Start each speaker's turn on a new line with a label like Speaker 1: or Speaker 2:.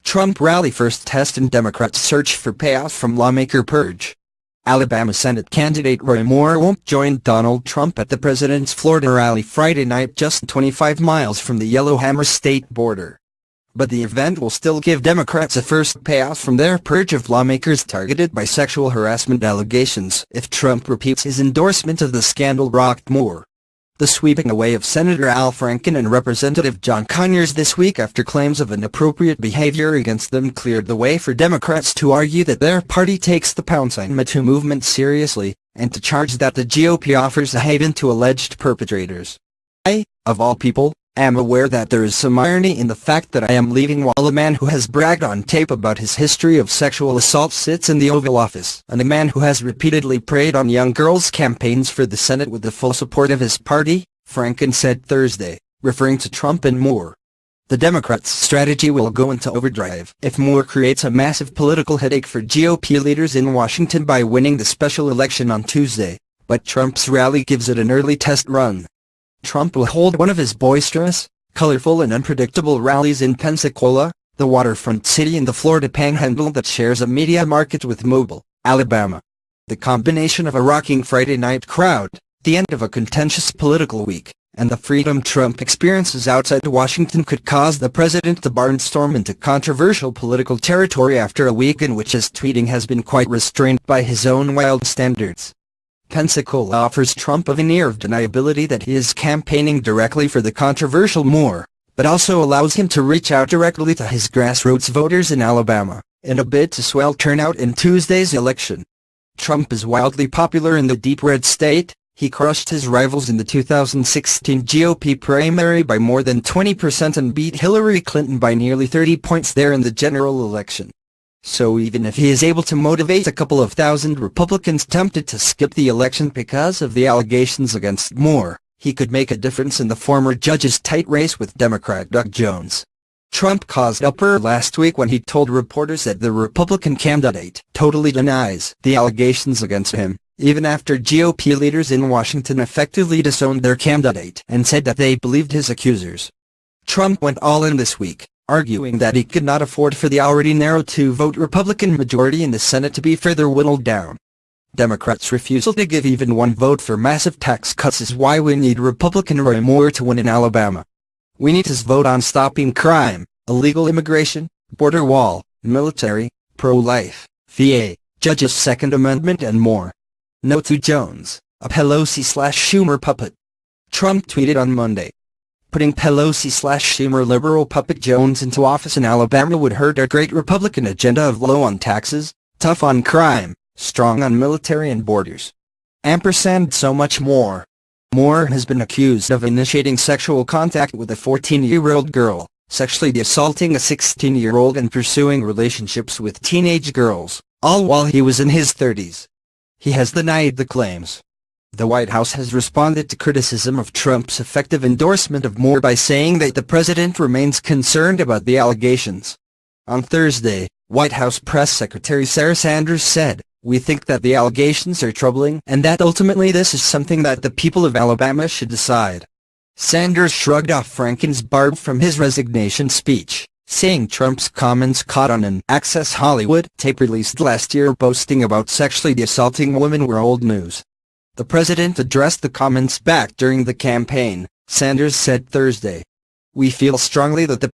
Speaker 1: Trump rally first test in Democrats' search for payoff from lawmaker purge. Alabama Senate candidate Roy Moore won't join Donald Trump at the president's Florida rally Friday night just 25 miles from the Yellowhammer State border. But the event will still give Democrats a first payoff from their purge of lawmakers targeted by sexual harassment allegations if Trump repeats his endorsement of the scandal rocked Moore. The sweeping away of Senator Al Franken and Representative John Conyers this week after claims of inappropriate behavior against them cleared the way for Democrats to argue that their party takes the #Me Too movement seriously, and to charge that the GOP offers a haven to alleged perpetrators. I, of all people, am aware that there is some irony in the fact that I am leaving while a man who has bragged on tape about his history of sexual assault sits in the Oval Office, and a man who has repeatedly preyed on young girls' campaigns for the Senate with the full support of his party, Franken said Thursday, referring to Trump and Moore. The Democrats' strategy will go into overdrive if Moore creates a massive political headache for GOP leaders in Washington by winning the special election on Tuesday, but Trump's rally gives it an early test run. Trump will hold one of his boisterous, colorful and unpredictable rallies in Pensacola, the waterfront city in the Florida Panhandle that shares a media market with Mobile, Alabama. The combination of a rocking Friday night crowd, the end of a contentious political week, and the freedom Trump experiences outside Washington could cause the president to barnstorm into controversial political territory after a week in which his tweeting has been quite restrained by his own wild standards. Pensacola offers Trump a veneer of deniability that he is campaigning directly for the controversial Moore, but also allows him to reach out directly to his grassroots voters in Alabama, in a bid to swell turnout in Tuesday's election. Trump is wildly popular in the deep red state. He crushed his rivals in the 2016 GOP primary by more than 20% and beat Hillary Clinton by nearly 30 points there in the general election. So even if he is able to motivate a couple of thousand Republicans tempted to skip the election because of the allegations against Moore, he could make a difference in the former judge's tight race with Democrat Doug Jones. Trump caused uproar last week when he told reporters that the Republican candidate totally denies the allegations against him, even after GOP leaders in Washington effectively disowned their candidate and said that they believed his accusers. Trump went all in this week, arguing that he could not afford for the already narrow two-vote Republican majority in the Senate to be further whittled down. Democrats' refusal to give even one vote for massive tax cuts is why we need Republican Roy Moore to win in Alabama. We need his vote on stopping crime, illegal immigration, border wall, military, pro-life, VA, Judge's Second Amendment and more. No to Jones, a Pelosi/Schumer puppet. Trump tweeted on Monday, "Putting Pelosi/Schumer liberal puppet Jones into office in Alabama would hurt our great Republican agenda of low on taxes, tough on crime, strong on military and borders. Ampersand so much more." Moore has been accused of initiating sexual contact with a 14-year-old girl, sexually assaulting a 16-year-old and pursuing relationships with teenage girls, all while he was in his 30s. He has denied the claims. The White House has responded to criticism of Trump's effective endorsement of Moore by saying that the president remains concerned about the allegations. On Thursday, White House Press Secretary Sarah Sanders said, "We think that the allegations are troubling and that ultimately this is something that the people of Alabama should decide." Sanders shrugged off Franken's barb from his resignation speech, saying Trump's comments caught on an Access Hollywood tape released last year boasting about sexually assaulting women were old news. The president addressed the comments back during the campaign, Sanders said Thursday. "We feel strongly that the